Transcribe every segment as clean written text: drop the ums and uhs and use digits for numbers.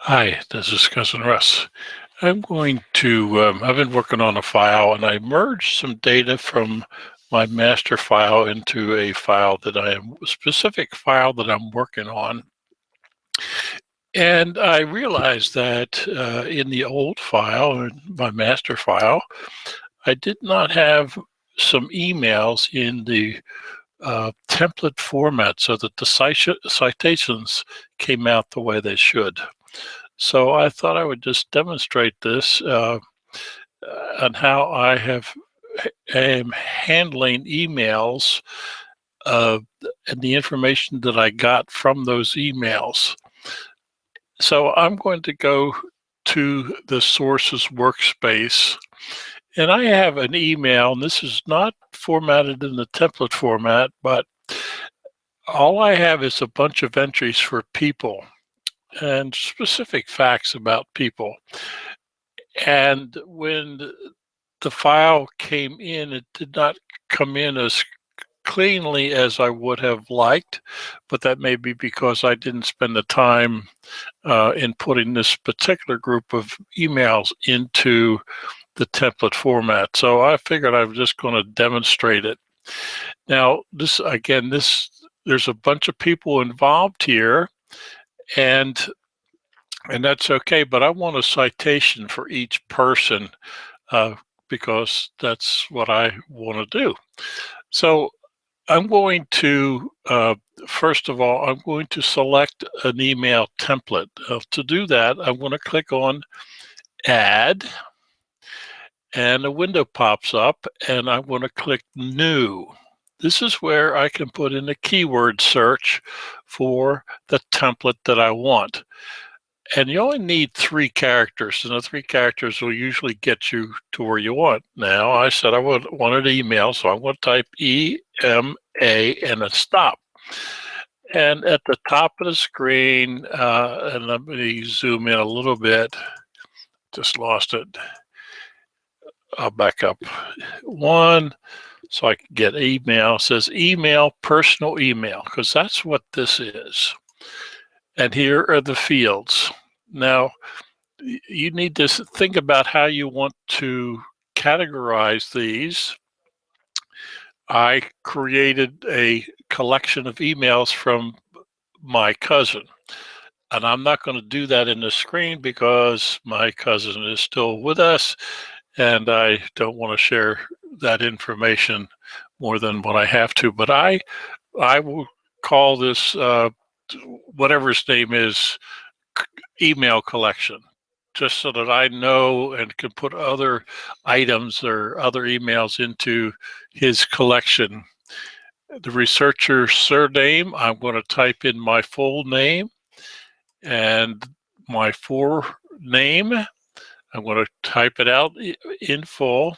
Hi, this is Cousin Russ. I've been working on a file and I merged some data from my master file into a specific file that I'm working on. And I realized that in the old file, in my master file, I did not have some emails in the template format so that the citations came out the way they should. So I thought I would just demonstrate this on how am handling emails uh, and the information that I got from those emails. So I'm going to go to the sources workspace, and I have an email, and this is not formatted in the template format, but all I have is a bunch of entries for people and specific facts about people. And when the file came in, it did not come in as cleanly as I would have liked, but that may be because I didn't spend the time in putting this particular group of emails into the template format. So I figured I was just going to demonstrate it. Now, there's a bunch of people involved here, and that's okay, but I want a citation for each person uh, because that's what I want to do. So I'm going to, first of all, I'm going to select an email template. To do that, I'm going to click on Add, and a window pops up, and I'm going to click New. This is where I can put in a keyword search for the template that I want. And you only need 3 characters, and the 3 characters will usually get you to where you want. Now, I said I wanted email, so I'm going to type EMA and a stop. And at the top of the screen, and let me zoom in a little bit, just lost it. I'll back up one so I can get email. It says email, personal email, because that's what this is. And here are the fields. Now, you need to think about how you want to categorize these. I created a collection of emails from my cousin, and I'm not going to do that in the screen because my cousin is still with us, and I don't want to share that information more than what I have to. But I will call this whatever his name is, email collection, just so that I know and can put other items or other emails into his collection. The researcher surname, I'm going to type in my full name and my forename. I'm going to type it out in full,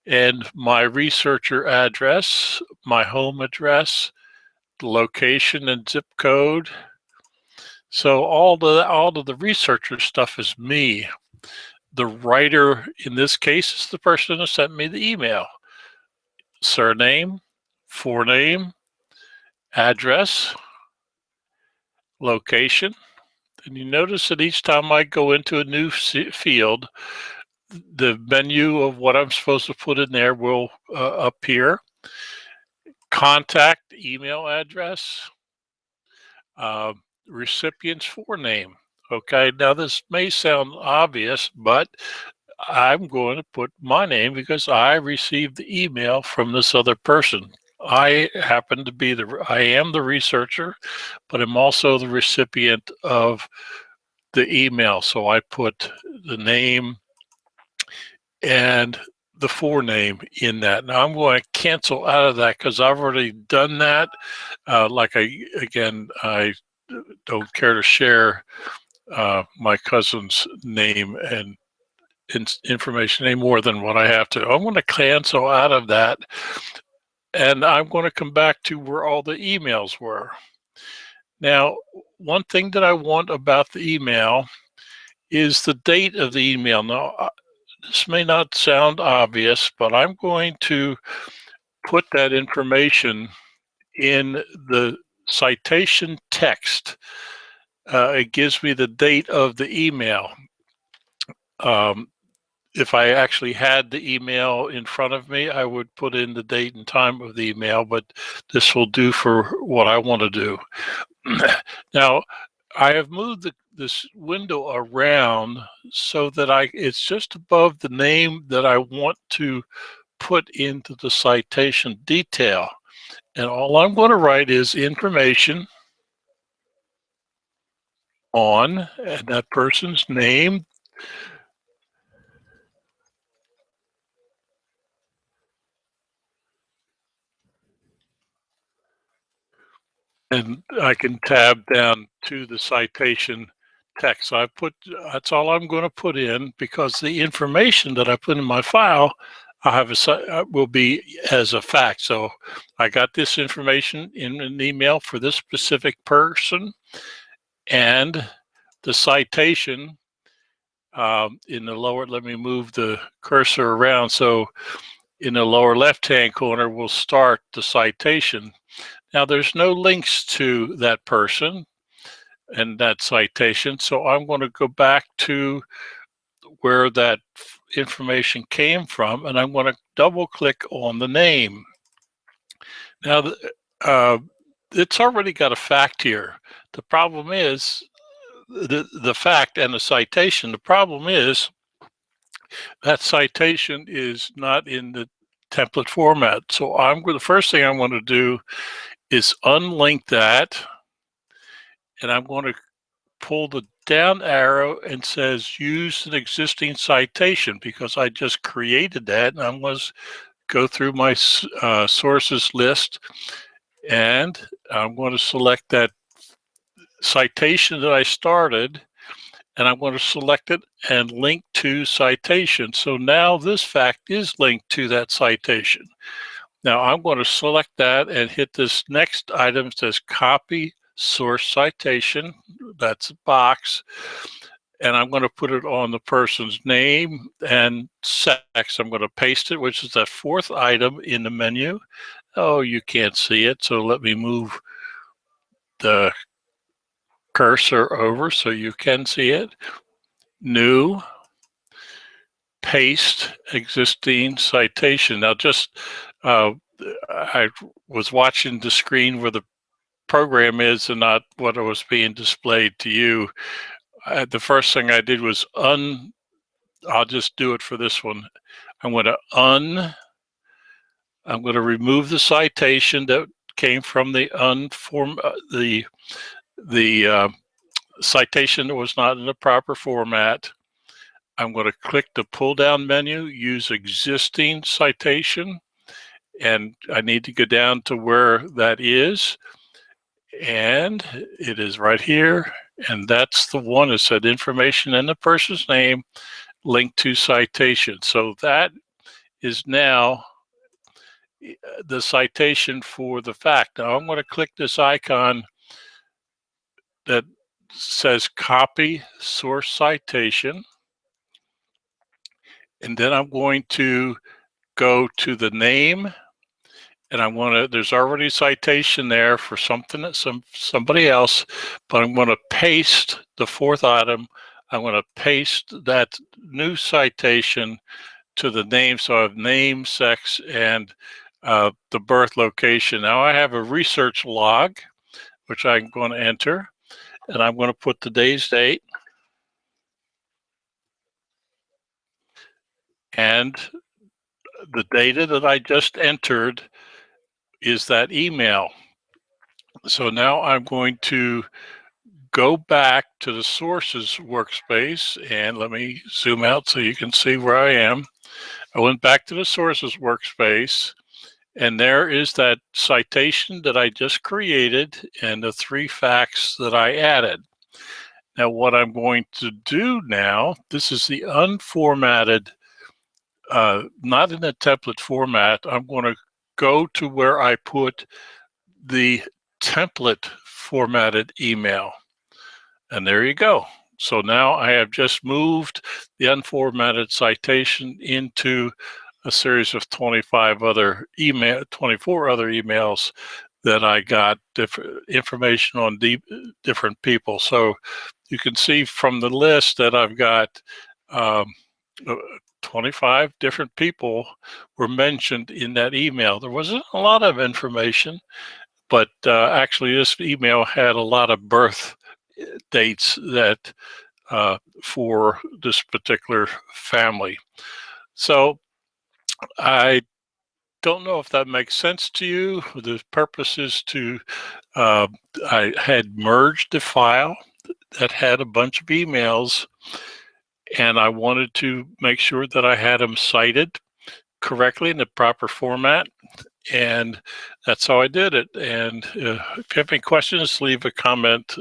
and my researcher address, my home address, location and zip code. So all of the researcher stuff is me. The writer in this case is the person who sent me the email. Surname, forename, address, location. And you notice that each time I go into a new field, the menu of what I'm supposed to put in there will appear. Contact, email address, recipient's forename. Okay, now this may sound obvious, but I'm going to put my name because I received the email from this other person. I happen to be I am the researcher, but I'm also the recipient of the email. So I put the name and the forename in that. Now I'm going to cancel out of that because I've already done that. I don't care to share my cousin's name and information any more than what I have to. I'm going to cancel out of that, and I'm going to come back to where all the emails were. Now, one thing that I want about the email is the date of the email. Now, this may not sound obvious, but I'm going to put that information in the citation text. it gives me the date of the email. If I actually had the email in front of me, I would put in the date and time of the email, but this will do for what I want to do. Now, I have moved this window around so that it's just above the name that I want to put into the citation detail. And all I'm going to write is information on, and that person's name. And I can tab down to the citation text. So that's all I'm going to put in, because the information that I put in my file, I have will be as a fact. So I got this information in an email for this specific person, and the citation in the lower, let me move the cursor around. So in the lower left-hand corner, we'll start the citation. Now, there's no links to that person and that citation, so I'm going to go back to where that information came from, and I'm going to double-click on the name. Now, it's already got a fact here. The problem is the fact and the citation. The problem is that citation is not in the template format. So the first thing I'm going to do is unlink that, and I'm going to pull the down arrow and says use an existing citation, because I just created that, and I'm going to go through my sources list, and I'm going to select that citation that I started, and I'm going to select it and link to citation. So now this fact is linked to that citation. Now I'm going to select that and hit this next item that says copy source citation. That's a box. And I'm going to put it on the person's name and sex. I'm going to paste it, which is that fourth item in the menu. Oh, you can't see it. So let me move the cursor over so you can see it. New, paste existing citation. Now I was watching the screen where the program is and not what was being displayed to you. The first thing I did was I'll just do it for this one. I'm going to remove the citation that came from the citation that was not in the proper format. I'm going to click the pull down menu, use existing citation, and I need to go down to where that is, and it is right here, and that's the one that said information and the person's name linked to citation. So that is now the citation for the fact. Now I'm going to click this icon that says copy source citation, and then I'm going to go to the name, and there's already a citation there for somebody else, but I'm going to paste the fourth item. I'm going to paste that new citation to the name. So I have name, sex, and the birth location. Now I have a research log, which I'm going to enter, and I'm going to put today's date and the data that I just entered is that email. So now I'm going to go back to the sources workspace, and let me zoom out so you can see where I am. I went back to the sources workspace, and there is that citation that I just created and the three facts that I added. Now what I'm going to do now, this is the unformatted, not in the template format. I'm going to go to where I put the template formatted email. And there you go. So now I have just moved the unformatted citation into a series of 24 other emails that I got different information on different people. So you can see from the list that I've got 25 different people were mentioned in that email. There wasn't a lot of information, but actually this email had a lot of birth dates that for this particular family. So I don't know if that makes sense to you. The purpose is to, I had merged the file that had a bunch of emails, and I wanted to make sure that I had them cited correctly in the proper format, and that's how I did it. And if you have any questions, leave a comment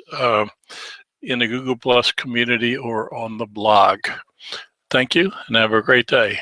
in the Google Plus community or on the blog. Thank you, and have a great day.